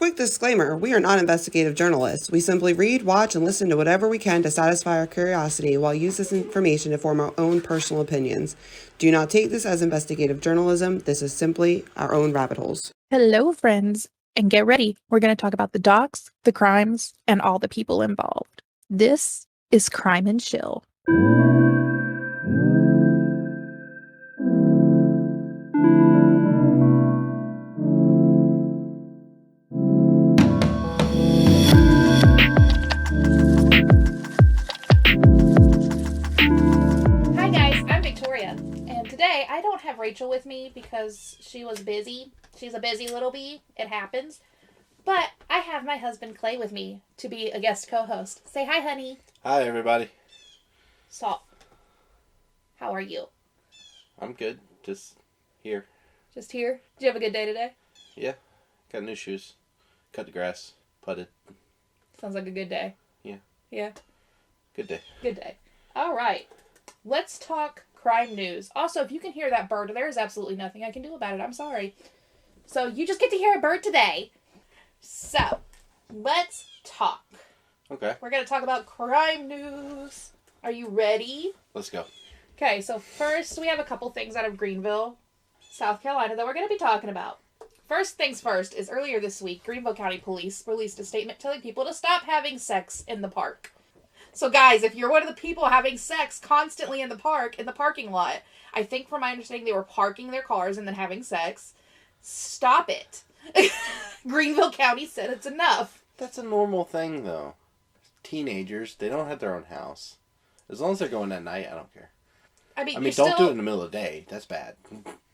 quick disclaimer, we are not investigative journalists. We simply read, watch, and listen to whatever we can to satisfy our curiosity while use this information to form our own personal opinions. Do not take this as investigative journalism. This is simply our own rabbit holes. Hello, friends, and get ready. We're going to talk about the docs, the crimes, and all the people involved. This is Crime and Chill. Hi guys, I'm Victoria, and today I don't have Rachel with me because she was busy. She's a busy little bee. It happens. But I have my husband Clay with me to be a guest co-host. Say hi, honey. Hi, everybody. Stop. How are you? I'm good. Just here. Just here? Did you have a good day today? Yeah. Got new shoes. Cut the grass. Putted. Sounds like a good day. Yeah. Yeah? Good day. Good day. All right. Let's talk crime news. Also, if you can hear that bird, there is absolutely nothing I can do about it. I'm sorry. So you just get to hear a bird today. So, let's talk. Okay. We're going to talk about crime news. Are you ready? Let's go. Okay, so first we have a couple things out of Greenville, South Carolina that we're going to be talking about. First things first is earlier this week, Greenville County Police released a statement telling people to stop having sex in the park. So guys, if you're one of the people having sex constantly in the park, in the parking lot, I think from my understanding they were parking their cars and then having sex, stop it. Greenville County said it's enough. That's a normal thing, though. Teenagers, they don't have their own house. As long as they're going at night, I don't care. I mean, don't do it in the middle of the day. That's bad.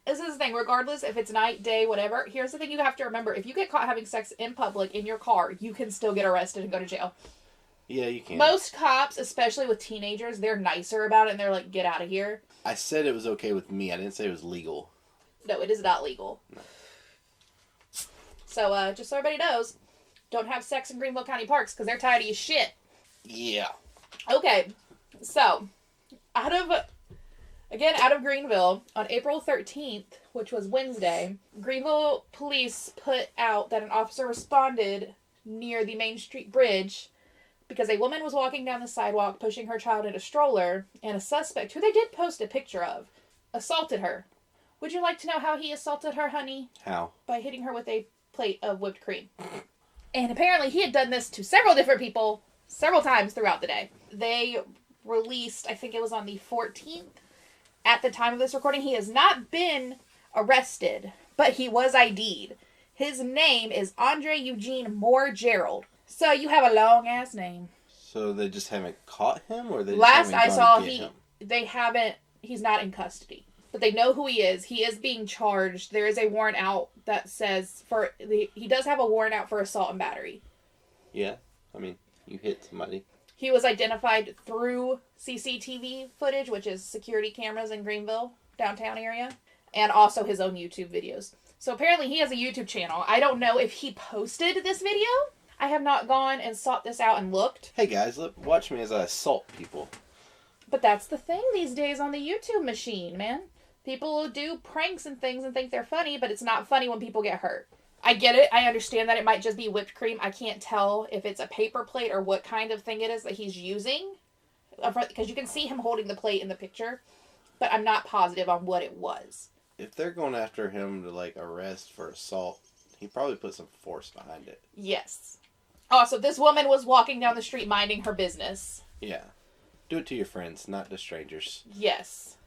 This is the thing. Regardless if it's night, day, whatever, here's the thing you have to remember. If you get caught having sex in public in your car, you can still get arrested and go to jail. Yeah, you can. Most cops, especially with teenagers, they're nicer about it and they're like, get out of here. I said it was okay with me. I didn't say it was legal. No, it is not legal. No. So, just so everybody knows, don't have sex in Greenville County parks because they're tired of your shit. Yeah. Okay, so, out of Greenville, on April 13th, which was Wednesday, Greenville police put out that an officer responded near the Main Street Bridge because a woman was walking down the sidewalk pushing her child in a stroller, and a suspect, who they did post a picture of, assaulted her. Would you like to know how he assaulted her, honey? How? By hitting her with a plate of whipped cream. And apparently he had done this to several different people several times throughout the day. They released, I think it was on the 14th, at the time of this recording. He has not been arrested, but he was ID'd. His name is Andre Eugene Moore Gerald. So you have a long ass name. So they just haven't caught him, or they just Last haven't I gone saw, to get him? he's not in custody. But they know who he is. He is being charged. There is a warrant out that says he does have a warrant out for assault and battery. Yeah. I mean, you hit somebody. He was identified through CCTV footage, which is security cameras in Greenville, downtown area, and also his own YouTube videos. So apparently he has a YouTube channel. I don't know if he posted this video. I have not gone and sought this out and looked. Hey guys, watch me as I assault people. But that's the thing these days on the YouTube machine, man. People do pranks and things and think they're funny, but it's not funny when people get hurt. I get it. I understand that it might just be whipped cream. I can't tell if it's a paper plate or what kind of thing it is that he's using. Because you can see him holding the plate in the picture. But I'm not positive on what it was. If they're going after him to, arrest for assault, he probably put some force behind it. Yes. Also, this woman was walking down the street minding her business. Yeah. Do it to your friends, not to strangers. Yes.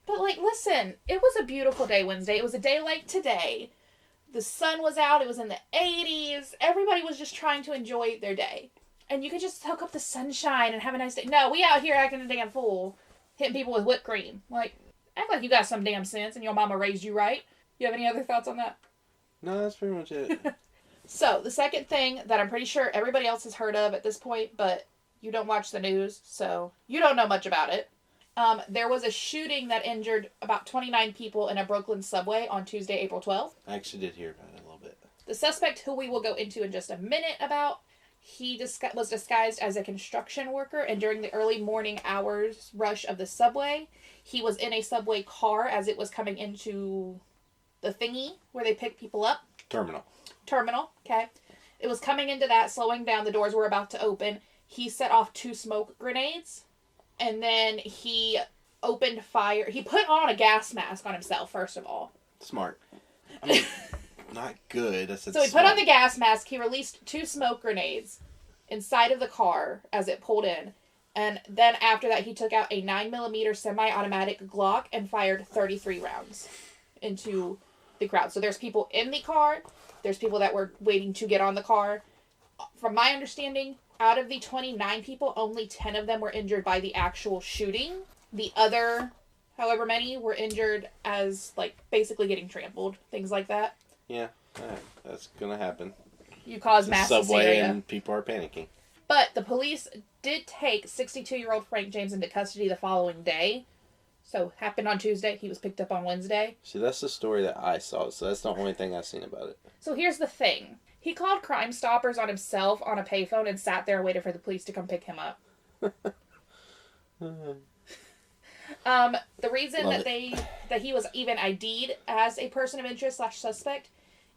But, listen, it was a beautiful day Wednesday. It was a day like today. The sun was out. It was in the 80s. Everybody was just trying to enjoy their day. And you could just soak up the sunshine and have a nice day. No, we out here acting a damn fool, hitting people with whipped cream. Act like you got some damn sense and your mama raised you right. You have any other thoughts on that? No, that's pretty much it. So, the second thing that I'm pretty sure everybody else has heard of at this point, but you don't watch the news, so you don't know much about it. There was a shooting that injured about 29 people in a Brooklyn subway on Tuesday, April 12th. I actually did hear about it a little bit. The suspect, who we will go into in just a minute about, he was disguised as a construction worker, and during the early morning hours rush of the subway, he was in a subway car as it was coming into the thingy where they pick people up. Terminal. Okay. It was coming into that, slowing down. The doors were about to open. He set off 2 smoke grenades, and then he opened fire. He put on a gas mask on himself, first of all. Smart. I mean, not good. I said So he smart. put on the gas mask. He released 2 smoke grenades inside of the car as it pulled in. And then after that, he took out a 9mm semi-automatic Glock and fired 33 rounds into the crowd. So there's people in the car. There's people that were waiting to get on the car. From my understanding, out of the 29 people, only 10 of them were injured by the actual shooting. The other, however many, were injured as, like, basically getting trampled. Things like that. Yeah, that's gonna happen. You cause mass Subway hysteria. and people are panicking. But the police did take 62-year-old Frank James into custody the following day. So, happened on Tuesday. He was picked up on Wednesday. See, that's the story that I saw, so that's the only thing I've seen about it. So, here's the thing. He called Crime Stoppers on himself on a payphone and sat there and waited for the police to come pick him up. The reason Love that he was even ID'd as a person of interest / suspect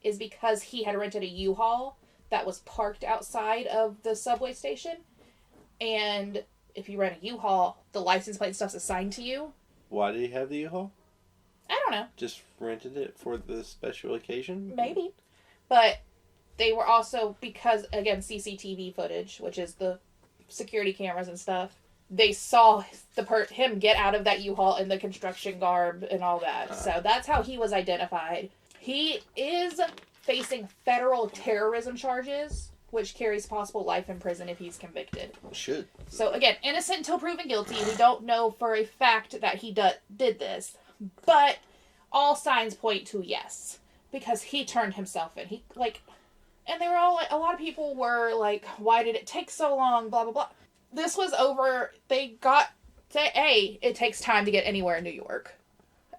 is because he had rented a U-Haul that was parked outside of the subway station. And if you rent a U-Haul, the license plate stuff's assigned to you. Why did he have the U-Haul? I don't know. Just rented it for the special occasion? Maybe. But they were also, because, again, CCTV footage, which is the security cameras and stuff, they saw him get out of that U-Haul in the construction garb and all that. So that's how he was identified. He is facing federal terrorism charges, which carries possible life in prison if he's convicted. Should. So, again, innocent until proven guilty. We don't know for a fact that he did this. But all signs point to yes. Because he turned himself in. And they were all like, a lot of people were like, why did it take so long? Blah, blah, blah. This was over, it takes time to get anywhere in New York.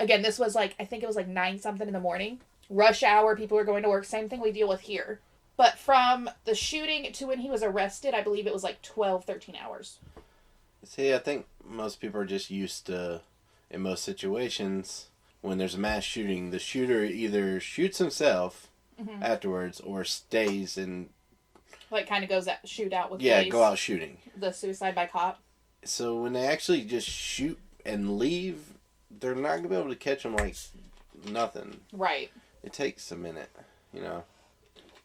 Again, this was I think it was 9-something in the morning. Rush hour, people were going to work. Same thing we deal with here. But from the shooting to when he was arrested, I believe it was 12, 13 hours. See, I think most people are just used to, in most situations, when there's a mass shooting, the shooter either shoots himself afterwards or stays and... kind of goes at shootout with Yeah, police. go out shooting. The suicide by cop. So when they actually just shoot and leave, they're not going to be able to catch them like nothing. Right. It takes a minute, you know.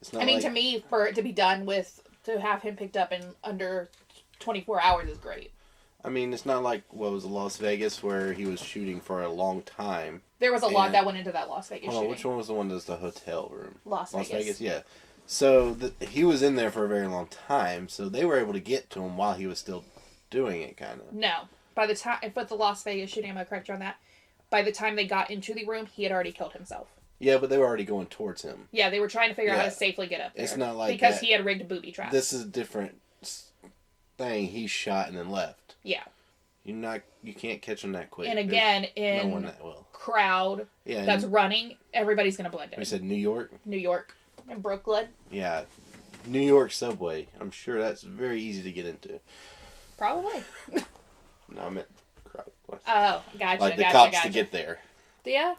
It's not to me, for it to be done to have him picked up in under 24 hours is great. I mean, it's not like, what was it, Las Vegas, where he was shooting for a long time. There was a lot that went into that Las Vegas shooting. Which one was the one that's the hotel room? Las Vegas, yeah. So he was in there for a very long time, so they were able to get to him while he was still doing it, kind of. No. By the time, with the Las Vegas shooting, I'm going to correct you on that. By the time they got into the room, he had already killed himself. Yeah, but they were already going towards him. Yeah, they were trying to figure out how to safely get up there. It's not like because that. he had rigged booby traps. This is a different thing. He shot and then left. Yeah. You can't catch him that quick. And again, There's in no one that will. Crowd that's running, everybody's going to blend in. We said New York? New York. And Brooklyn. Yeah. New York subway. I'm sure that's very easy to get into. Probably. No, I meant crowd. Oh, gotcha. Like the cops to get there. Yeah.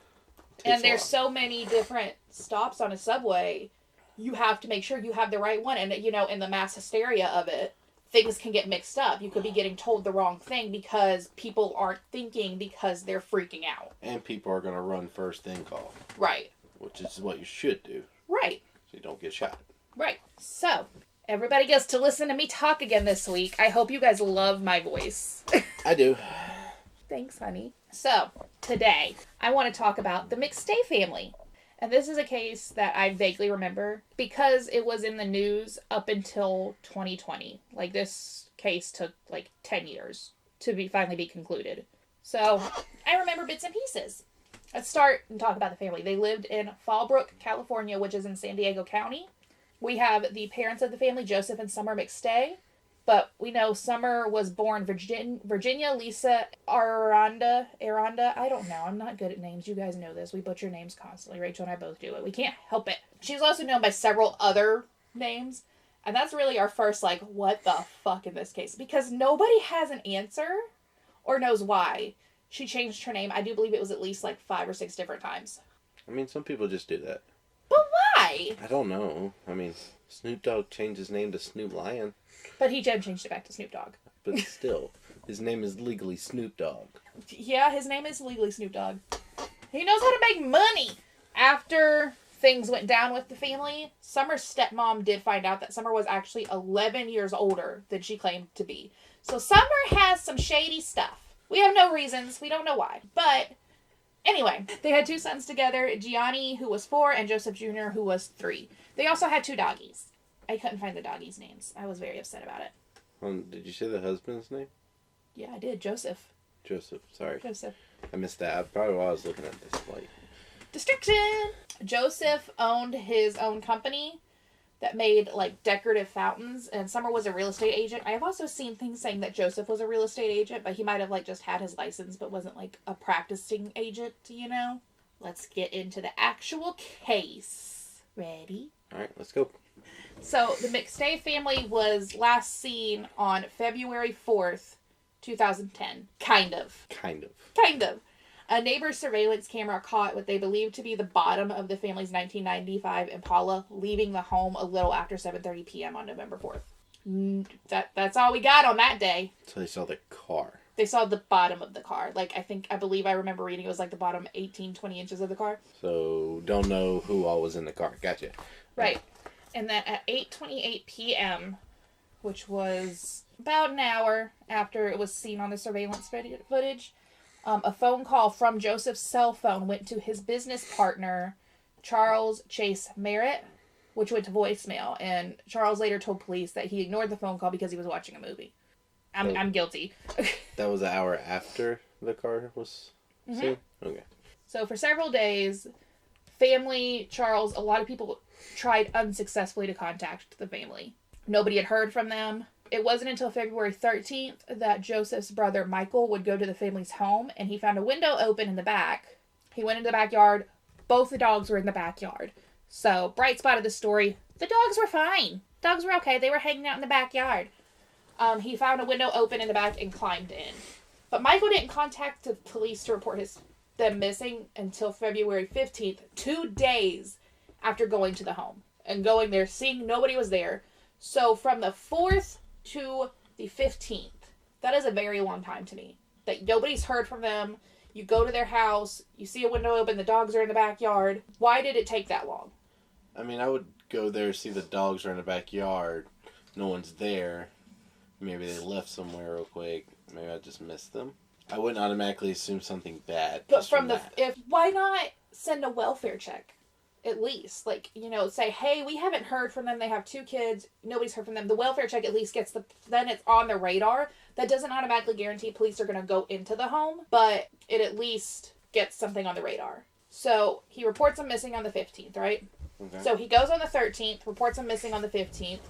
And there's so many different stops on a subway. You have to make sure you have the right one. And, in the mass hysteria of it, things can get mixed up. You could be getting told the wrong thing because people aren't thinking because they're freaking out. And people are going to run first, then call. Right. Which is what you should do. Right. So you don't get shot. Right. So, everybody gets to listen to me talk again this week. I hope you guys love my voice. I do. Thanks, honey. So, today, I want to talk about the Mcstay family. And this is a case that I vaguely remember because it was in the news up until 2020. This case took 10 years to finally be concluded. So, I remember bits and pieces. Let's start and talk about the family. They lived in Fallbrook, California, which is in San Diego County. We have the parents of the family, Joseph and Summer Mcstay. But we know Summer was born Virginia Lisa Aranda. I don't know. I'm not good at names. You guys know this. We butcher names constantly. Rachel and I both do it. We can't help it. She's also known by several other names. And that's really our first, what the fuck in this case? Because nobody has an answer or knows why she changed her name. I do believe it was at least 5 or 6 different times. I mean, some people just do that. But why? I don't know. I mean, Snoop Dogg changed his name to Snoop Lion. But he then changed it back to Snoop Dogg. But still, his name is legally Snoop Dogg. Yeah, his name is legally Snoop Dogg. He knows how to make money! After things went down with the family, Summer's stepmom did find out that Summer was actually 11 years older than she claimed to be. So Summer has some shady stuff. We have no reasons. We don't know why. But anyway, they had 2 sons together, Gianni, who was 4, and Joseph Jr., who was 3. They also had 2 doggies. I couldn't find the doggies' names. I was very upset about it. Did you say the husband's name? Yeah, I did. Joseph. Sorry. Joseph. I missed that. Probably while I was looking at this light. Distraction! Joseph owned his own company that made, like, decorative fountains, and Summer was a real estate agent. I have also seen things saying that Joseph was a real estate agent, but he might have, like, just had his license, but wasn't, like, a practicing agent, you know? Let's get into the actual case. Ready? Alright, let's go. So, the Mcstay family was last seen on February 4th, 2010. Kind of. A neighbor's surveillance camera caught what they believed to be the bottom of the family's 1995 Impala, leaving the home a little after 7:30 p.m. on November 4th. That's all we got on that day. So they saw the car. They saw the bottom of the car. Like, I believe I remember reading it was like the bottom 18, 20 inches of the car. So, don't know who all was in the car. Gotcha. Right. And then at 8:28 p.m., which was about an hour after it was seen on the surveillance footage, a phone call from Joseph's cell phone went to his business partner, Charles Chase Merritt, which went to voicemail. And Charles later told police that he ignored the phone call because he was watching a movie. I'm guilty. That was an hour after the car was seen? Okay. So for several days, family, Charles, a lot of people tried unsuccessfully to contact the family. Nobody had heard from them. It wasn't until February 13th that Joseph's brother Michael would go to the family's home, and he found a window open in the back. He went into the backyard. Both the dogs were in the backyard. So, bright spot of the story, the dogs were fine. Dogs were okay. They were hanging out in the backyard. He found a window open in the back and climbed in. But Michael didn't contact the police to report them missing until February 15th, 2 days after going to the home. And going there, seeing nobody was there. So, from the 4th to the 15th. That is a very long time to me. That nobody's heard from them. You go to their house. You see a window open. The dogs are in the backyard. Why did it take that long? I mean, I would go there, see the dogs are in the backyard. No one's there. Maybe they left somewhere real quick. Maybe I just missed them. I wouldn't automatically assume something bad. But why not send a welfare check? At least, like, you know, say, hey, we haven't heard from them. They have 2 kids. Nobody's heard from them. The welfare check at least gets then it's on the radar. That doesn't automatically guarantee police are going to go into the home, but it at least gets something on the radar. So he reports them missing on the 15th, right? Okay. So he goes on the 13th, reports them missing on the 15th.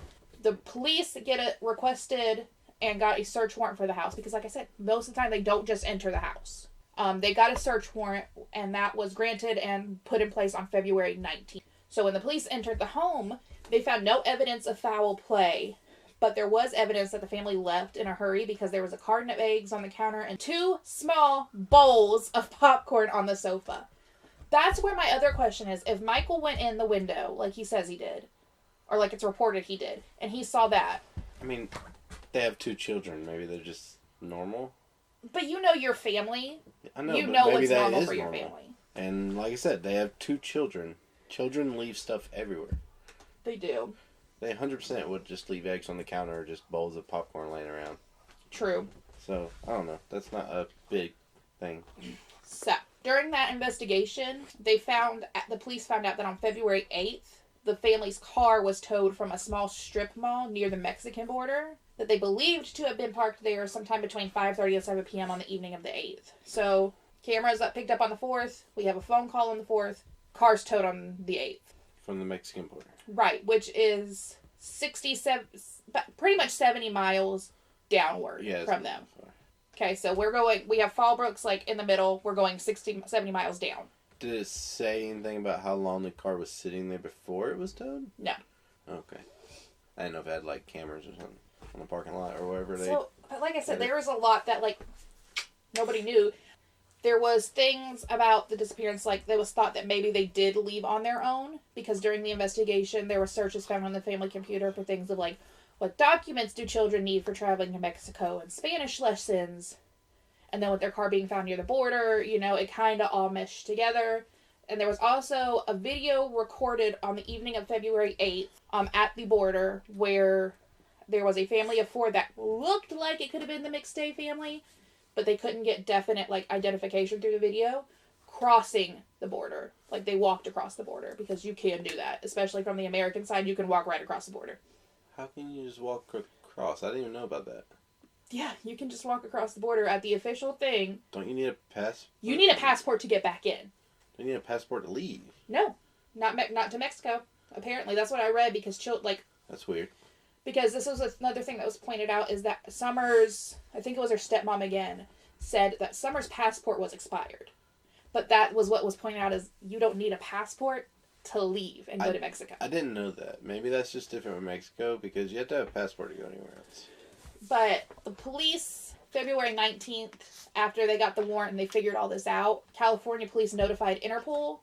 The police get it requested and got a search warrant for the house because, like I said, most of the time they don't just enter the house. They got a search warrant, and that was granted and put in place on February 19th. So when the police entered the home, they found no evidence of foul play, but there was evidence that the family left in a hurry because there was a carton of eggs on the counter and 2 small bowls of popcorn on the sofa. That's where my other question is. If Michael went in the window, like he says he did, or like it's reported he did, and he saw that. I mean, they have 2 children. Maybe they're just normal. But you know your family. I know, you but know maybe what's that normal is for your normal. family. And like I said, they have 2 children. Children leave stuff everywhere. They do. They 100% would just leave eggs on the counter or just bowls of popcorn laying around. True. So, I don't know. That's not a big thing. So, during that investigation, the police found out that on February 8th, the family's car was towed from a small strip mall near the Mexican border that they believed to have been parked there sometime between 5:30 and 7 p.m. on the evening of the 8th. So, cameras that picked up on the 4th. We have a phone call on the 4th. Cars towed on the 8th. From the Mexican border. Right, which is 67, pretty much 70 miles downward from them. Okay, so we have Fallbrook's like in the middle. We're going 70 miles down. Did it say anything about how long the car was sitting there before it was towed? No. Okay. I didn't know if it had like cameras or something on the parking lot or wherever So, but like I said, there was a lot that like nobody knew. There was things about the disappearance, like it was thought that maybe they did leave on their own, because during the investigation there were searches found on the family computer for things of like, what documents do children need for traveling to Mexico, and Spanish lessons, and then with their car being found near the border, it kind of all meshed together. And there was also a video recorded on the evening of February 8th at the border where there was a family of 4 that looked like it could have been the Mcstay family, but they couldn't get definite identification through the video, crossing the border. Like, they walked across the border, because you can do that. Especially from the American side, you can walk right across the border. How can you just walk across? I didn't even know about that. Yeah, you can just walk across the border at the official thing. Don't you need a passport? You need a passport to get back in. You need a passport to leave. No, not to Mexico. Apparently, that's what I read, because That's weird. Because this was another thing that was pointed out, is that Summers, I think it was her stepmom again, said that Summers' passport was expired. But that was what was pointed out, is you don't need a passport to leave and go to Mexico. I didn't know that. Maybe that's just different with Mexico, because you have to have a passport to go anywhere else. But the police, February 19th, after they got the warrant and they figured all this out, California police notified Interpol,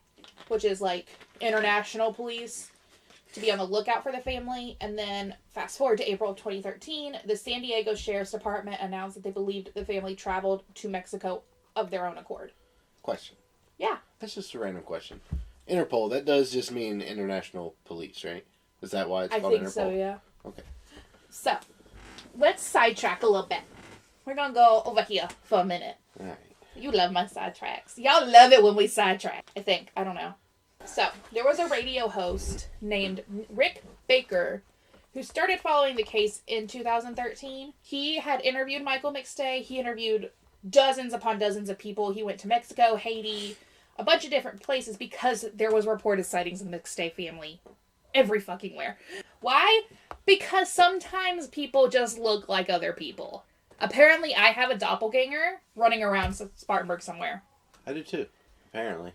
which is like international police, to be on the lookout for the family. And then fast forward to April of 2013, the San Diego Sheriff's Department announced that they believed the family traveled to Mexico of their own accord. Question. Yeah. That's just a random question. Interpol, that does just mean international police, right? Is that why it's called Interpol? I think so, yeah. Okay. So, let's sidetrack a little bit. We're going to go over here for a minute. All right. You love my sidetracks. Y'all love it when we sidetrack, I think. I don't know. So, there was a radio host named Rick Baker who started following the case in 2013. He had interviewed Michael Mcstay. He interviewed dozens upon dozens of people. He went to Mexico, Haiti, a bunch of different places, because there was reported sightings of the Mcstay family every fucking where. Why? Because sometimes people just look like other people. Apparently, I have a doppelganger running around Spartanburg somewhere. I do too, apparently.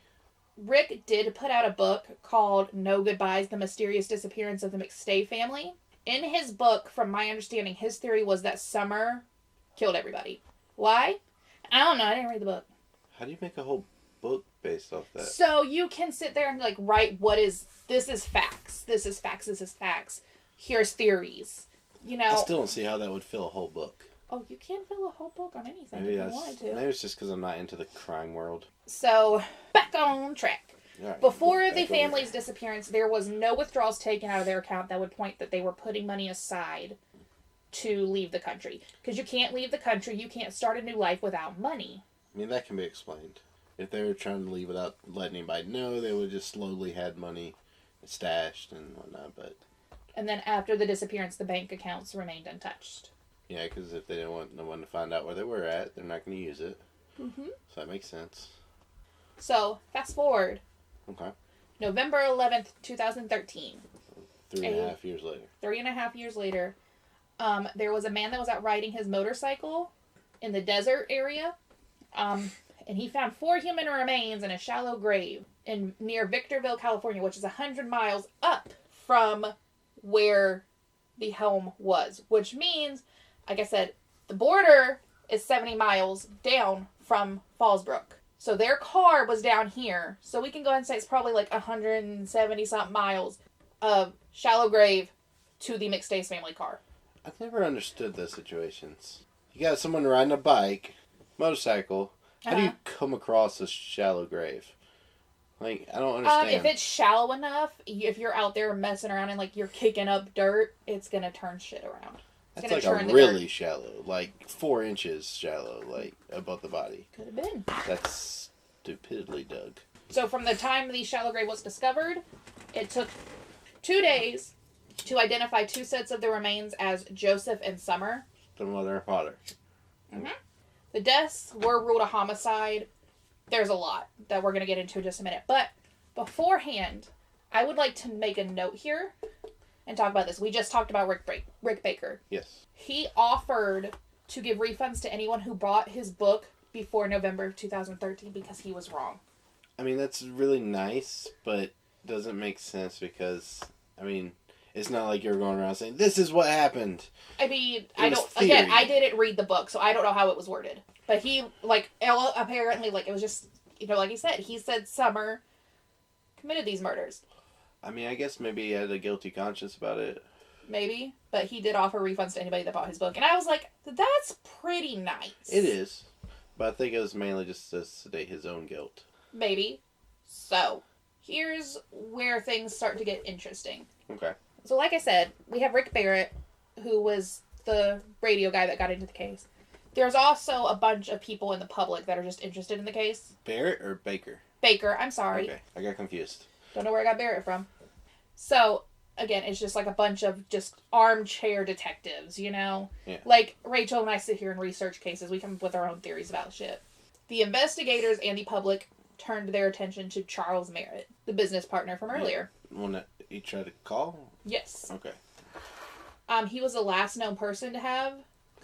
Rick did put out a book called No Goodbyes, The Mysterious Disappearance of the Mcstay Family. In his book, from my understanding, his theory was that Summer killed everybody. Why? I don't know. I didn't read the book. How do you make a whole book based off that? So you can sit there and write this is facts. This is facts. This is facts. Here's theories. I still don't see how that would fill a whole book. Oh, you can fill a whole book on anything Maybe if you wanted to. Maybe it's just because I'm not into the crime world. So, back on track. Right, before the family's disappearance, there was no withdrawals taken out of their account that would point that they were putting money aside to leave the country. Because you can't leave the country, you can't start a new life without money. I mean, that can be explained. If they were trying to leave without letting anybody know, they would just slowly had money stashed and whatnot, but... And then after the disappearance, the bank accounts remained untouched. Yeah, because if they didn't want no one to find out where they were at, they're not going to use it. Mm-hmm. So that makes sense. So, fast forward. Okay. November 11th, 2013. 3.5 years later. 3.5 years later. There was a man that was out riding his motorcycle in the desert area. And he found 4 human remains in a shallow grave near Victorville, California, which is 100 miles up from where the home was. Which means, like I said, the border is 70 miles down from Fallsbrook. So their car was down here. So we can go ahead and say it's probably 170-something miles of shallow grave to the Mcstay's family car. I've never understood those situations. You got someone riding a bike, motorcycle. How do you come across a shallow grave? I don't understand. If it's shallow enough, if you're out there messing around and you're kicking up dirt, it's going to turn shit around. That's a really shallow, 4 inches shallow, above the body. Could have been. That's stupidly dug. So from the time the shallow grave was discovered, it took 2 days to identify 2 sets of the remains as Joseph and Summer. The mother and father. Mm-hmm. The deaths were ruled a homicide. There's a lot that we're going to get into in just a minute. But beforehand, I would like to make a note here and talk about this. We just talked about Rick Baker. Yes. He offered to give refunds to anyone who bought his book before November 2013 because he was wrong. I mean, that's really nice, but doesn't make sense because, it's not like you're going around saying, this is what happened. I didn't read the book, so I don't know how it was worded. But he, like, apparently, like, it was just, you know, like he said Summer committed these murders. I mean, I guess maybe he had a guilty conscience about it. Maybe. But he did offer refunds to anybody that bought his book. And I was like, that's pretty nice. It is. But I think it was mainly just to sedate his own guilt. Maybe. So, here's where things start to get interesting. Okay. So, like I said, we have Rick Barrett, who was the radio guy that got into the case. There's also a bunch of people in the public that are just interested in the case. Barrett or Baker? Baker, I'm sorry. Okay, I got confused. Don't know where I got Barrett from. So, again, it's just like a bunch of just armchair detectives, you know? Yeah. Like, Rachel and I sit here and research cases. We come up with our own theories about shit. The investigators and the public turned their attention to Charles Merritt, the business partner from earlier. Yeah. One that he tried to call? Yes. Okay. He was the last known person to have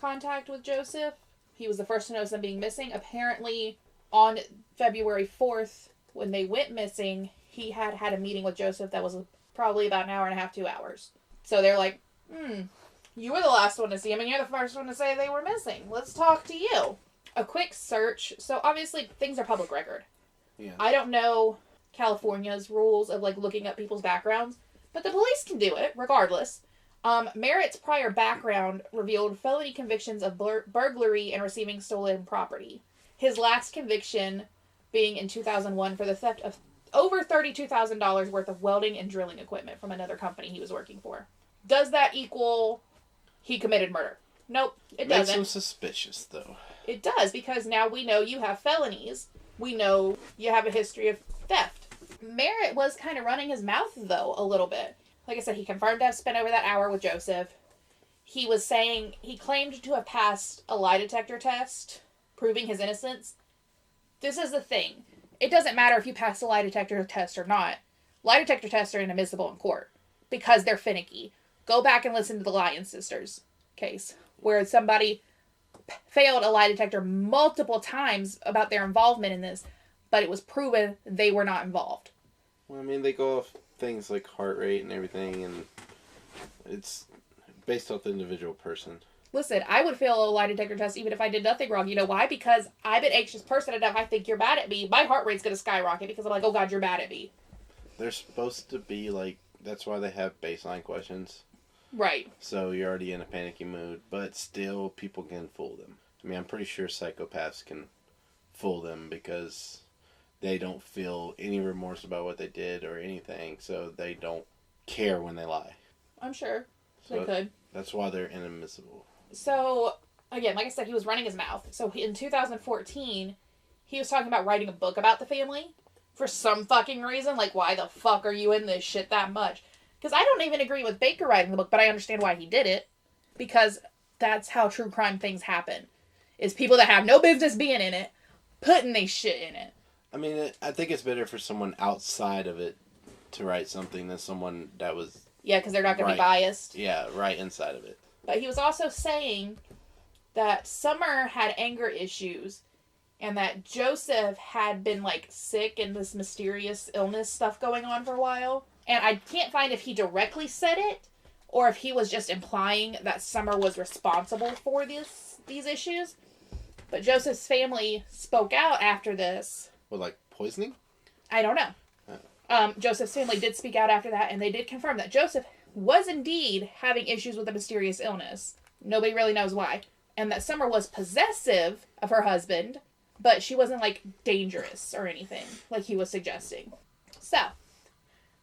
contact with Joseph. He was the first to notice them being missing. Apparently, on February 4th, when they went missing, he had a meeting with Joseph that was probably about an hour and a half, 2 hours. So they're like, you were the last one to see him, and you're the first one to say they were missing. Let's talk to you. A quick search. So obviously, things are public record. Yeah. I don't know California's rules of, like, looking up people's backgrounds, but the police can do it, regardless. Merritt's prior background revealed felony convictions of burglary and receiving stolen property. His last conviction being in 2001 for the theft of over $32,000 worth of welding and drilling equipment from another company he was working for. Does that equal he committed murder? Nope, it doesn't. Makes him suspicious, though. It does, because now we know you have felonies. We know you have a history of theft. Merritt was kind of running his mouth, though, a little bit. Like I said, he confirmed to have spent over that hour with Joseph. He was saying he claimed to have passed a lie detector test, proving his innocence. This is the thing. It doesn't matter if you pass a lie detector test or not. Lie detector tests are inadmissible in court because they're finicky. Go back and listen to the Lyon sisters case, where somebody failed a lie detector multiple times about their involvement in this, but it was proven they were not involved. Well, I mean, they go off things like heart rate and everything, and it's based off the individual person. Listen, I would fail a lie detector test even if I did nothing wrong. You know why? Because I'm an anxious person, and if I think you're bad at me, my heart rate's going to skyrocket because I'm like, oh God, you're bad at me. They're supposed to be like, that's why they have baseline questions. Right. So you're already in a panicky mood, but still people can fool them. I mean, I'm pretty sure psychopaths can fool them because they don't feel any remorse about what they did or anything, so they don't care when they lie. I'm sure So they could. That's why they're inadmissible. So, again, like I said, he was running his mouth. So in 2014, he was talking about writing a book about the family for some fucking reason. Like, why the fuck are you in this shit that much? Because I don't even agree with Baker writing the book, but I understand why he did it. Because that's how true crime things happen. Is people that have no business being in it, putting they shit in it. I mean, I think it's better for someone outside of it to write something than someone that was... Yeah, because they're not going to be Right. biased. Yeah, right inside of it. But he was also saying that Summer had anger issues and that Joseph had been, like, sick and this mysterious illness stuff going on for a while. And I can't find if he directly said it or if he was just implying that Summer was responsible for these issues. But Joseph's family spoke out after this. What, like poisoning? I don't know. Joseph's family did speak out after that, and they did confirm that Joseph was indeed having issues with a mysterious illness. Nobody really knows why. And that Summer was possessive of her husband, but she wasn't, like, dangerous or anything, like he was suggesting. So,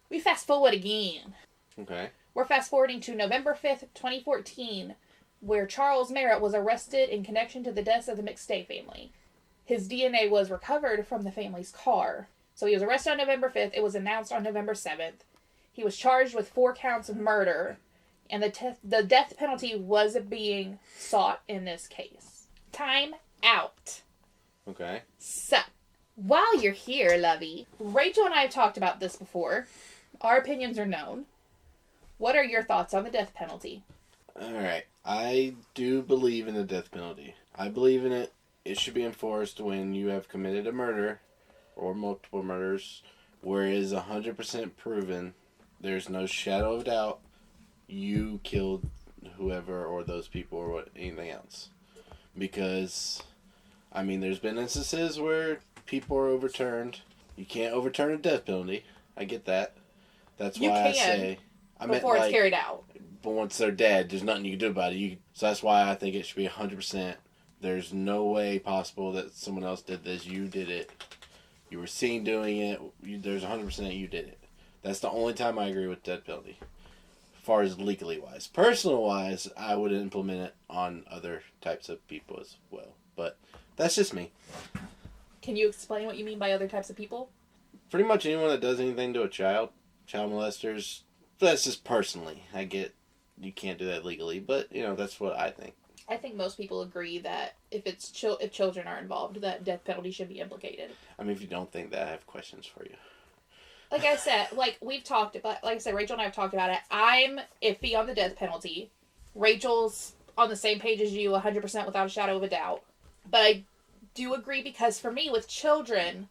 we fast forward again. Okay. We're fast forwarding to November 5th, 2014, where Charles Merritt was arrested in connection to the deaths of the Mcstay family. His DNA was recovered from the family's car. So he was arrested on November 5th. It was announced on November 7th. He was charged with 4 counts of murder, and the death penalty was being sought in this case. Time out. Okay. So, while you're here, lovey, Rachel and I have talked about this before. Our opinions are known. What are your thoughts on the death penalty? Alright. I do believe in the death penalty. I believe in it. It should be enforced when you have committed a murder or multiple murders where it is 100% proven, there's no shadow of doubt, you killed whoever or those people or anything else. Because I mean, there's been instances where people are overturned. You can't overturn a death penalty. I get that. That's You why I can, say... before it's carried out. But once they're dead, there's nothing you can do about it. So that's why I think it should be 100%. There's no way possible that someone else did this. You did it. You were seen doing it. There's 100% you did it. That's the only time I agree with death penalty. As far as legally wise. Personal wise, I would implement it on other types of people as well. But that's just me. Can you explain what you mean by other types of people? Pretty much anyone that does anything to a child molesters, that's just personally. I get you can't do that legally, but, that's what I think. I think most people agree that if children are involved, that death penalty should be implicated. I mean, if you don't think that, I have questions for you. Like I said, Rachel and I have talked about it. I'm iffy on the death penalty. Rachel's on the same page as you, 100% without a shadow of a doubt. But I do agree because for me, with children,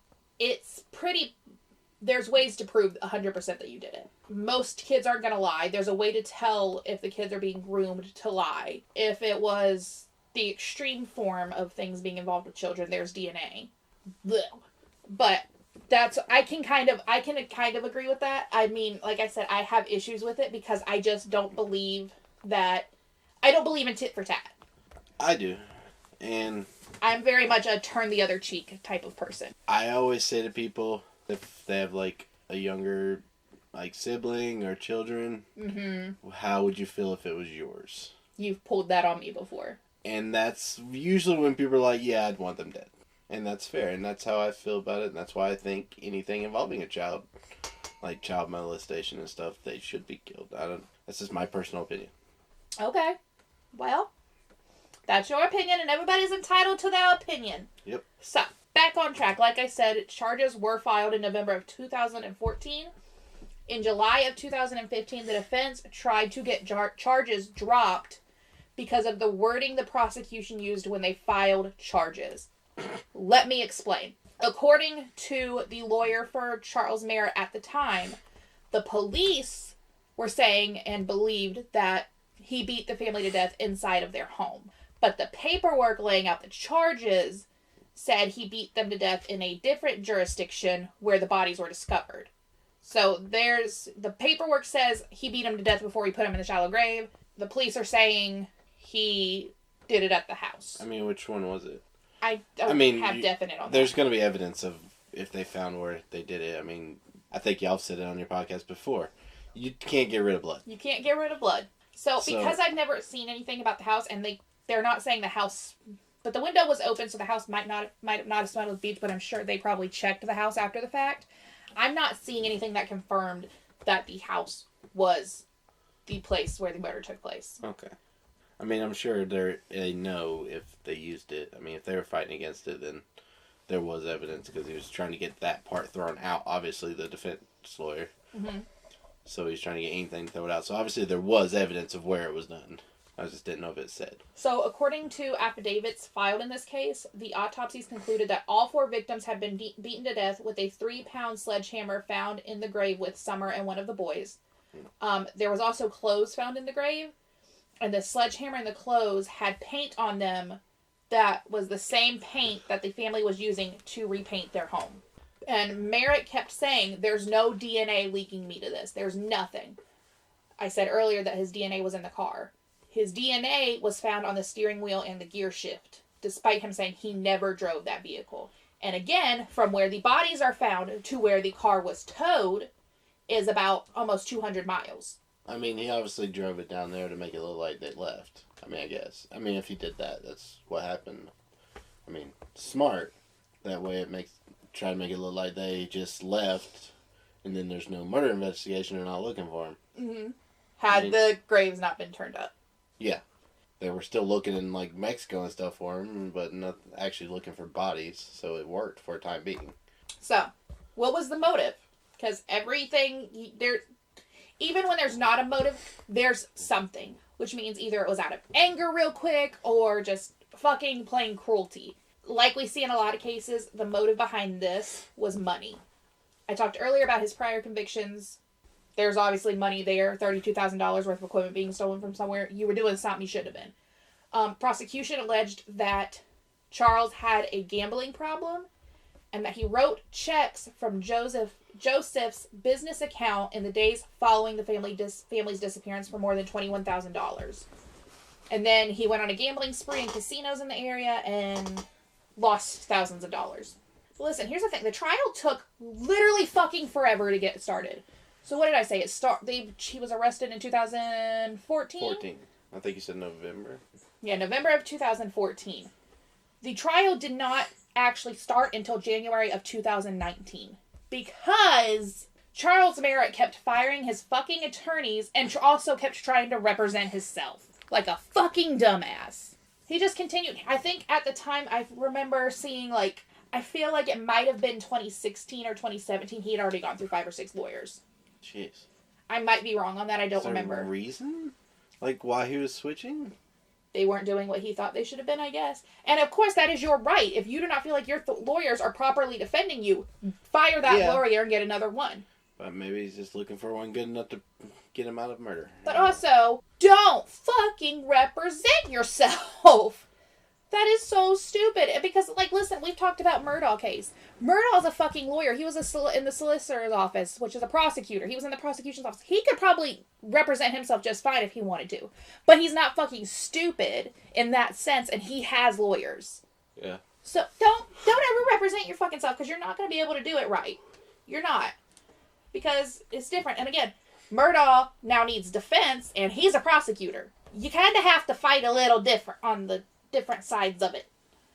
there's ways to prove 100% that you did it. Most kids aren't going to lie. There's a way to tell if the kids are being groomed to lie. If it was the extreme form of things being involved with children, there's DNA. Blech. But I can kind of agree with that. I mean, like I said, I have issues with it because I just don't believe in tit for tat. I do. And I'm very much a turn the other cheek type of person. I always say to people, if they have like a younger sibling or children, how would you feel if it was yours? You've pulled that on me before. And that's usually when people are like, yeah, I'd want them dead. And that's fair, and that's how I feel about it, and that's why I think anything involving a child, like child molestation and stuff, they should be killed. That's just my personal opinion. Okay. Well, that's your opinion, and everybody's entitled to their opinion. Yep. So, back on track. Like I said, charges were filed in November of 2014. In July of 2015, the defense tried to get charges dropped because of the wording the prosecution used when they filed charges. Let me explain. According to the lawyer for Charles Merritt at the time, the police were saying and believed that he beat the family to death inside of their home. But the paperwork laying out the charges said he beat them to death in a different jurisdiction where the bodies were discovered. So the paperwork says he beat him to death before he put him in the shallow grave. The police are saying he did it at the house. I mean, which one was it? I don't have definite on that. There's going to be evidence of if they found where they did it. I mean, I think y'all said it on your podcast before. You can't get rid of blood. You can't get rid of blood. So because I've never seen anything about the house, and they're not saying the house, but the window was open, so the house might not have smelled of bleach, but I'm sure they probably checked the house after the fact. I'm not seeing anything that confirmed that the house was the place where the murder took place. Okay. I mean, I'm sure they know if they used it. I mean, if they were fighting against it, then there was evidence because he was trying to get that part thrown out. Obviously, the defense lawyer. Mm-hmm. So he's trying to get anything to throw it out. So obviously there was evidence of where it was done. I just didn't know if it said. So according to affidavits filed in this case, the autopsies concluded that all 4 victims had been beaten to death with a 3-pound sledgehammer found in the grave with Summer and one of the boys. There was also clothes found in the grave. And the sledgehammer and the clothes had paint on them that was the same paint that the family was using to repaint their home. And Merritt kept saying, there's no DNA leaking me to this. There's nothing. I said earlier that his DNA was in the car. His DNA was found on the steering wheel and the gear shift, despite him saying he never drove that vehicle. And again, from where the bodies are found to where the car was towed is about almost 200 miles. I mean, he obviously drove it down there to make it look like they left. I mean, I guess. I mean, if he did that, that's what happened. I mean, smart. That way try to make it look like they just left, and then there's no murder investigation, they're not looking for him. Mm-hmm. Had the graves not been turned up. Yeah. They were still looking in, Mexico and stuff for him, but not actually looking for bodies, so it worked for a time being. So, what was the motive? Because even when there's not a motive, there's something. Which means either it was out of anger real quick or just fucking plain cruelty. Like we see in a lot of cases, the motive behind this was money. I talked earlier about his prior convictions. There's obviously money there. $32,000 worth of equipment being stolen from somewhere. You were doing something you shouldn't have been. Prosecution alleged that Charles had a gambling problem and that he wrote checks from Joseph's business account in the days following the family's disappearance for more than $21,000. And then he went on a gambling spree in casinos in the area and lost thousands of dollars. Listen, here's the thing. The trial took literally fucking forever to get started. So what did I say? He was arrested in 2014? 14. I think you said November. Yeah, November of 2014. The trial did not actually start until January of 2019. Because Charles Merritt kept firing his fucking attorneys and also kept trying to represent himself. Like a fucking dumbass. He just continued. I think at the time, I remember seeing, like, I feel like it might have been 2016 or 2017. He had already gone through 5 or 6 lawyers. Jeez. I might be wrong on that. I don't remember. Is there a reason? Like, why he was switching? They weren't doing what he thought they should have been, I guess. And, of course, that is your right. If you do not feel like your lawyers are properly defending you, fire that lawyer and get another one. But maybe he's just looking for one good enough to get him out of murder. But also, don't fucking represent yourself. That is so stupid. Because, like, listen, we've talked about Murdaugh case. Murdaugh's a fucking lawyer. He was in the solicitor's office, which is a prosecutor. He was in the prosecution's office. He could probably represent himself just fine if he wanted to. But he's not fucking stupid in that sense, and he has lawyers. Yeah. So don't ever represent your fucking self, because you're not going to be able to do it right. You're not. Because it's different. And again, Murdaugh now needs defense, and he's a prosecutor. You kind of have to fight a little different on the different sides of it.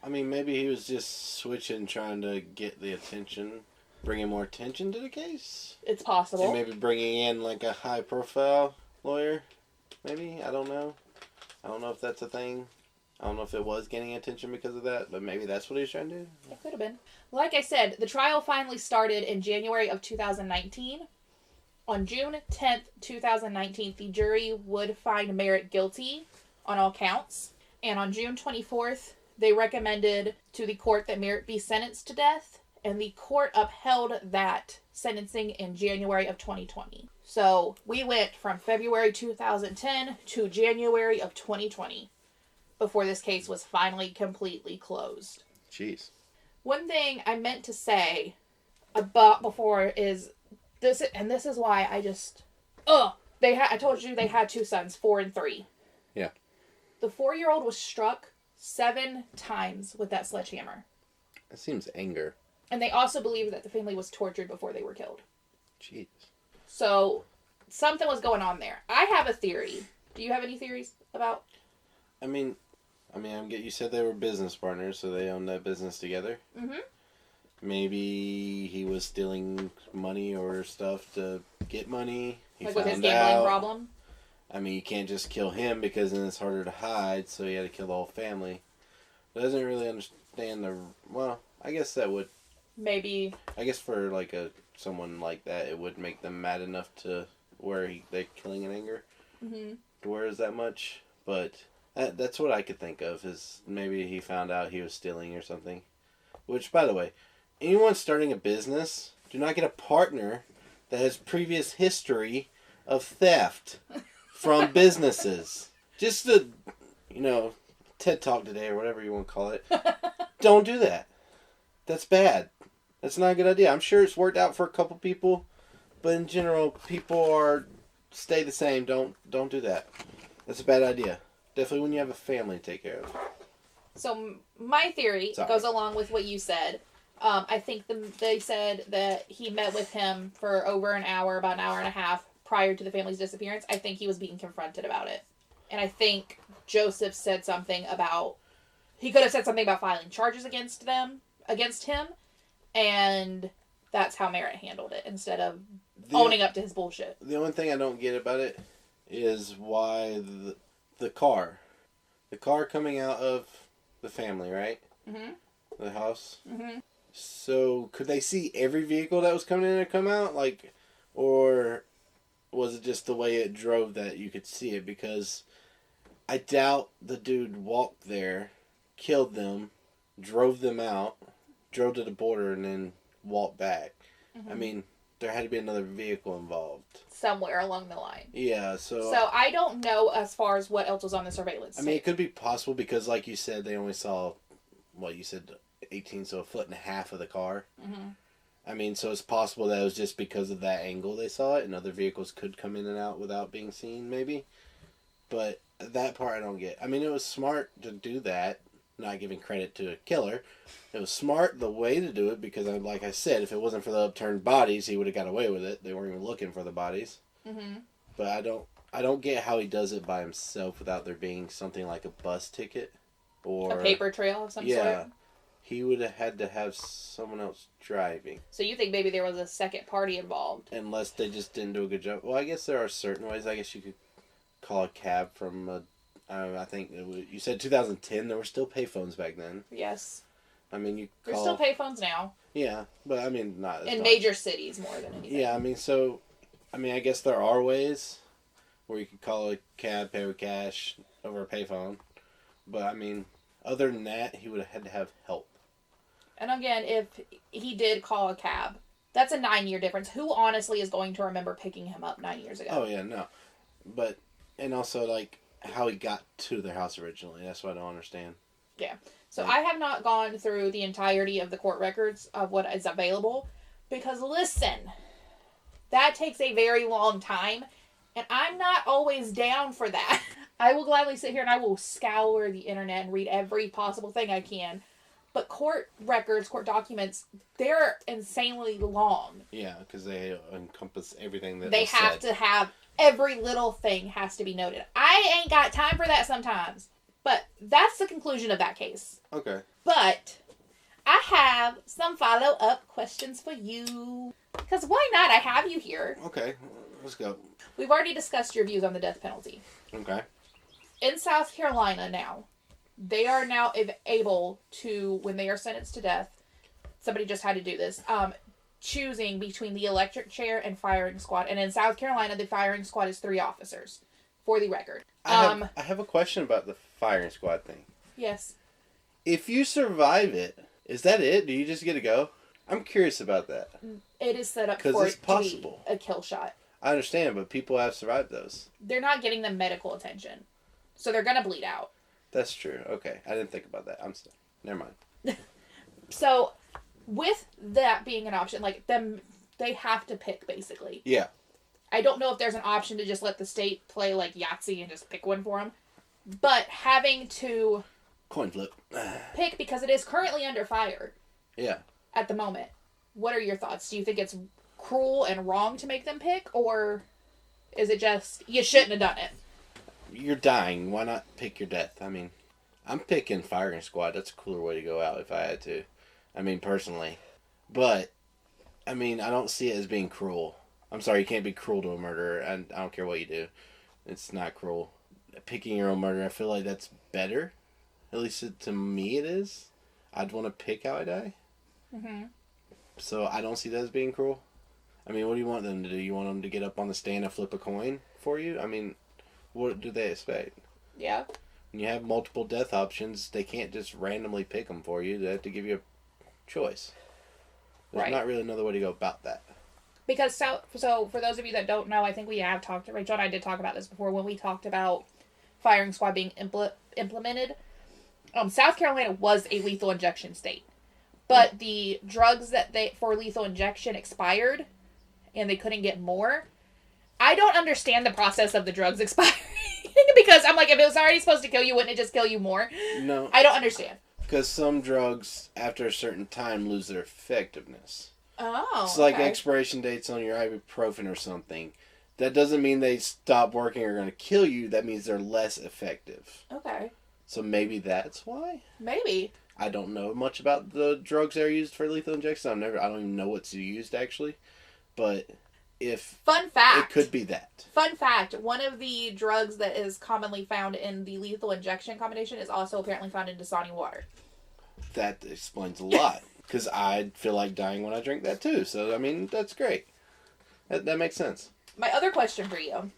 I mean, maybe he was just switching, trying to get the attention, bringing more attention to the case. It's possible. And maybe bringing in, like, a high-profile lawyer. Maybe? I don't know. I don't know if that's a thing. I don't know if it was getting attention because of that, but maybe that's what he was trying to do. It could have been. Like I said, the trial finally started in January of 2019. On June 10th, 2019, the jury would find Merritt guilty on all counts. And on June 24th, they recommended to the court that Merritt be sentenced to death. And the court upheld that sentencing in January of 2020. So we went from February 2010 to January of 2020 before this case was finally completely closed. Jeez. One thing I meant to say about before is this, and this is why I just, I told you they had 2 sons, 4 and 3. Yeah. The 4-year-old was struck 7 times with that sledgehammer. That seems anger. And they also believe that the family was tortured before they were killed. Jeez. So, something was going on there. I have a theory. Do you have any theories about? I mean, you said they were business partners, so they owned that business together. Mm-hmm. Maybe he was stealing money or stuff to get money. Like with his gambling problem? I mean, you can't just kill him because then it's harder to hide, so he had to kill the whole family. Doesn't really understand I guess that would... Maybe. I guess for, like, someone like that, it would make them mad enough to where they're killing in anger. Mm-hmm. To where is that much? But that's what I could think of, is maybe he found out he was stealing or something. Which, by the way, anyone starting a business, do not get a partner that has previous history of theft from businesses. Just a, TED Talk today or whatever you want to call it. Don't do that. That's bad. That's not a good idea. I'm sure it's worked out for a couple people, but in general, people stay the same. Don't do that. That's a bad idea. Definitely when you have a family to take care of. So my theory goes along with what you said. I think they said that he met with him for over an hour, about an hour and a half prior to the family's disappearance. I think he was being confronted about it. And I think Joseph said something about, he could have said something about filing charges against him, and that's how Merritt handled it, instead of owning up to his bullshit. The only thing I don't get about it is why the car coming out of the family, right? Mm-hmm. The house? Mm-hmm. So, could they see every vehicle that was coming in and come out? Like, or was it just the way it drove that you could see it? Because I doubt the dude walked there, killed them, drove them out, drove to the border, and then walked back. Mm-hmm. I mean, there had to be another vehicle involved. Somewhere along the line. Yeah, so I don't know as far as what else was on the surveillance tape. I mean, it could be possible because, like you said, they only saw what you said, 18, so 1.5 feet of the car. Mm-hmm. I mean, so it's possible that it was just because of that angle they saw it, and other vehicles could come in and out without being seen, maybe. But that part I don't get. I mean, it was smart to do that, not giving credit to a killer. It was smart the way to do it, because, like I said, if it wasn't for the upturned bodies, he would have got away with it. They weren't even looking for the bodies. Mm-hmm. But I don't get how he does it by himself without there being something like a bus ticket. Or a paper trail of some sort? Yeah. He would have had to have someone else driving. So you think maybe there was a second party involved? Unless they just didn't do a good job. Well, I guess there are certain ways. I guess you could call a cab from I think you said 2010. There were still payphones back then. Yes. I mean, you There's still payphones now. Yeah, but I mean, not in major cities more than anything. Yeah, I mean, I guess there are ways where you could call a cab, pay with cash over a payphone. But I mean, other than that, he would have had to have help. And again, if he did call a cab, that's a 9-year difference. Who honestly is going to remember picking him up 9 years ago? Oh, yeah, no. But, and also, like, how he got to their house originally. That's what I don't understand. Yeah. So I have not gone through the entirety of the court records of what is available. Because, listen, that takes a very long time. And I'm not always down for that. I will gladly sit here and I will scour the internet and read every possible thing I can. But court records, court documents, they're insanely long. Yeah, because they encompass everything that they have to have, every little thing has to be noted. I ain't got time for that sometimes. But that's the conclusion of that case. Okay. But I have some follow-up questions for you. Because why not? I have you here. Okay, let's go. We've already discussed your views on the death penalty. Okay. In South Carolina now, they are now able to, when they are sentenced to death, somebody just had to do this, choosing between the electric chair and firing squad. And in South Carolina, the firing squad is 3 officers, for the record. I have a question about the firing squad thing. Yes. If you survive it, is that it? Do you just get to go? I'm curious about that. It is set up for it's it possible. to be a kill shot. I understand, but people have survived those. They're not getting them medical attention. So they're going to bleed out. That's true. Okay. I didn't think about that. Never mind. So, with that being an option, like, they have to pick, basically. Yeah. I don't know if there's an option to just let the state play, like, Yahtzee and just pick one for them. But having to... Coin flip. pick, because it is currently under fire. Yeah. At the moment. What are your thoughts? Do you think it's cruel and wrong to make them pick? Or is it just, you shouldn't have done it? You're dying. Why not pick your death? I mean, I'm picking firing squad. That's a cooler way to go out if I had to. I mean, personally. But, I mean, I don't see it as being cruel. I'm sorry, you can't be cruel to a murderer. And I don't care what you do. It's not cruel. Picking your own murder, I feel like that's better. At least to me it is. I'd want to pick how I die. Mm-hmm. So I don't see that as being cruel. I mean, what do you want them to do? You want them to get up on the stand and flip a coin for you? I mean... What do they expect? Yeah. When you have multiple death options, they can't just randomly pick them for you. They have to give you a choice. There's not really another way to go about that. Because, so for those of you that don't know, I think we have talked, Rachel and I did talk about this before when we talked about firing squad being implemented. South Carolina was a lethal injection state. But the drugs for lethal injection expired, and they couldn't get more. I don't understand the process of the drugs expiring. Because I'm like, if it was already supposed to kill you, wouldn't it just kill you more? No. I don't understand. Because some drugs, after a certain time, lose their effectiveness. Oh, it's like expiration dates on your ibuprofen or something. That doesn't mean they stop working or going to kill you. That means they're less effective. Okay. So maybe that's why? Maybe. I don't know much about the drugs that are used for lethal injection. I don't even know what's used, actually. But... Fun fact. It could be that. Fun fact. One of the drugs that is commonly found in the lethal injection combination is also apparently found in Dasani water. That explains a lot. Because I feel like dying when I drink that too. So, I mean, that's great. That makes sense. My other question for you.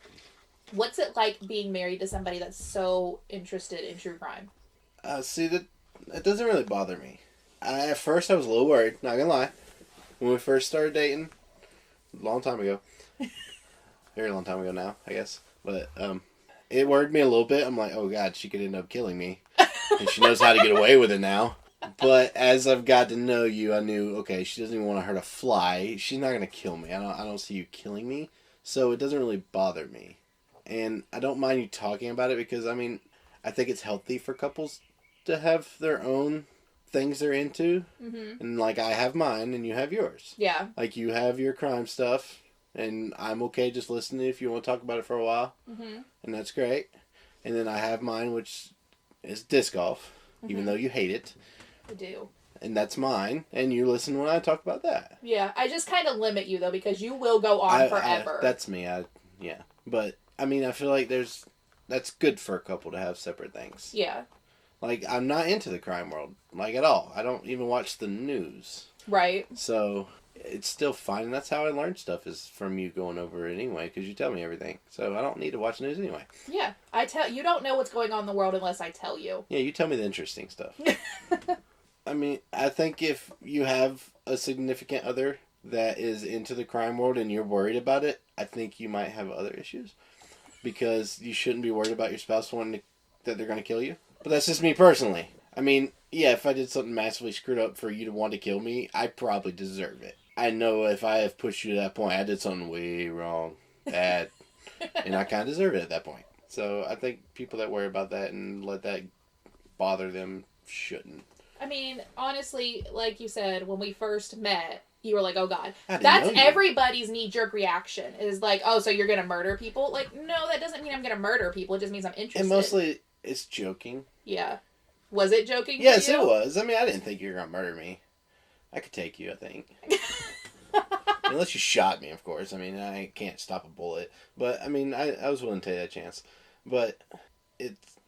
What's it like being married to somebody that's so interested in true crime? See, that doesn't really bother me. At first, I was a little worried. Not gonna lie. When we first started dating... long time ago. Very long time ago now, I guess. But it worried me a little bit. I'm like, oh god, she could end up killing me. And she knows how to get away with it now. But as I've got to know you, I knew, okay, she doesn't even want to hurt a fly. She's not going to kill me. I don't see you killing me. So it doesn't really bother me. And I don't mind you talking about it because, I mean, I think it's healthy for couples to have their own things they're into. Mm-hmm. And, like, I have mine and you have yours. Yeah. Like, you have your crime stuff. And I'm okay just listening if you want to talk about it for a while. Mm-hmm. And that's great. And then I have mine, which is disc golf, even though you hate it. I do. And that's mine. And you listen when I talk about that. Yeah, I just kind of limit you, though, because you will go on forever. That's me. Yeah. But, I mean, I feel like that's good for a couple to have separate things. Yeah. Like, I'm not into the crime world, like, at all. I don't even watch the news. Right. So... it's still fine, and that's how I learn stuff, is from you going over it anyway, because you tell me everything. So I don't need to watch news anyway. Yeah, you don't know what's going on in the world unless I tell you. Yeah, you tell me the interesting stuff. I mean, I think if you have a significant other that is into the crime world and you're worried about it, I think you might have other issues. Because you shouldn't be worried about your spouse wanting that they're going to kill you. But that's just me personally. I mean, yeah, if I did something massively screwed up for you to want to kill me, I probably deserve it. I know if I have pushed you to that point, I did something way wrong, bad, and I kind of deserve it at that point. So I think people that worry about that and let that bother them shouldn't. I mean, honestly, like you said, when we first met, you were like, oh God. That's everybody's knee-jerk reaction, is like, oh, so you're going to murder people? Like, no, that doesn't mean I'm going to murder people. It just means I'm interested. And mostly, it's joking. Yeah. Was it joking for Yes, you? it was. I mean, I didn't think you were going to murder me. I could take you, I think. Unless you shot me, of course. I mean, I can't stop a bullet. But, I mean, I was willing to take that chance. But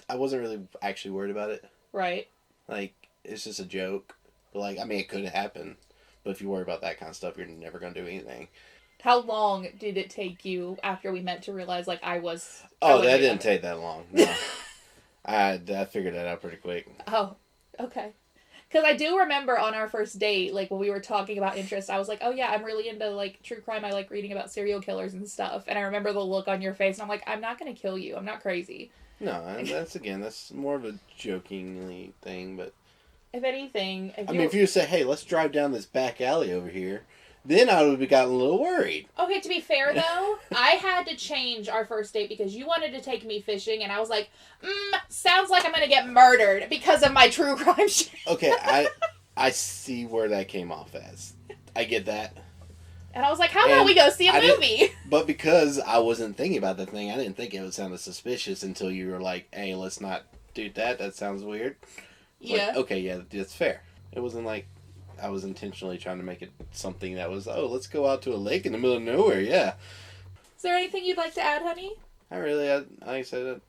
I wasn't really actually worried about it. Right. Like, it's just a joke. But, like, I mean, it could happen. But if you worry about that kind of stuff, you're never going to do anything. How long did it take you after we met to realize, like, I was... Oh, that didn't take that long. No. I figured that out pretty quick. Oh, okay. Because I do remember on our first date, like, when we were talking about interests, I was like, oh, yeah, I'm really into, like, true crime. I like reading about serial killers and stuff. And I remember the look on your face, and I'm like, I'm not going to kill you. I'm not crazy. No, that's more of a jokingly thing, but... If anything... if you say, hey, let's drive down this back alley over here, then I would have gotten a little worried. Okay, to be fair, though, I had to change our first date because you wanted to take me fishing, and I was like, sounds like I'm going to get murdered because of my true crime shit. Okay, I see where that came off as. I get that. And I was like, how about we go see a movie? But because I wasn't thinking about the thing, I didn't think it would sound suspicious until you were like, hey, let's not do that. That sounds weird. Yeah. Like, okay, yeah, that's fair. It wasn't like I was intentionally trying to make it something that was, oh, let's go out to a lake in the middle of nowhere, yeah. Is there anything you'd like to add, honey? Not really. Like I said,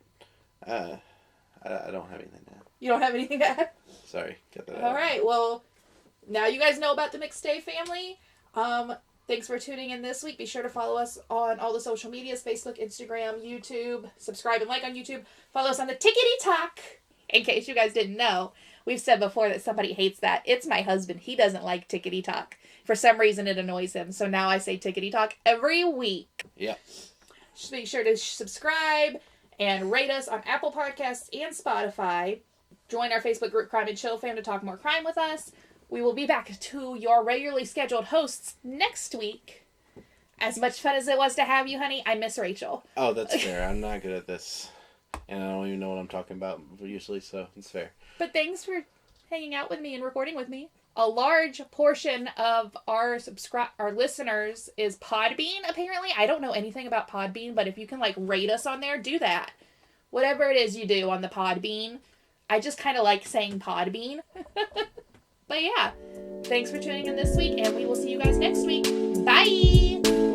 I don't have anything to add. You don't have anything to add? Sorry, get that out. All right, well, now you guys know about the Mcstay Family. Thanks for tuning in this week. Be sure to follow us on all the social medias, Facebook, Instagram, YouTube. Subscribe and like on YouTube. Follow us on the Tickety Talk. In case you guys didn't know, we've said before that somebody hates that. It's my husband. He doesn't like Tickety Talk. For some reason, it annoys him. So now I say Tickety Talk every week. Yeah. Just be sure to subscribe and rate us on Apple Podcasts and Spotify. Join our Facebook group, Crime and Chill Fam, to talk more crime with us. We will be back to your regularly scheduled hosts next week. As much fun as it was to have you, honey, I miss Rachel. Oh, that's fair. I'm not good at this. And I don't even know what I'm talking about usually, so it's fair. But thanks for hanging out with me and recording with me. A large portion of our listeners is Podbean, apparently. I don't know anything about Podbean, but if you can, rate us on there, do that. Whatever it is you do on the Podbean. I just kind of like saying Podbean. But yeah, thanks for tuning in this week, and we will see you guys next week. Bye!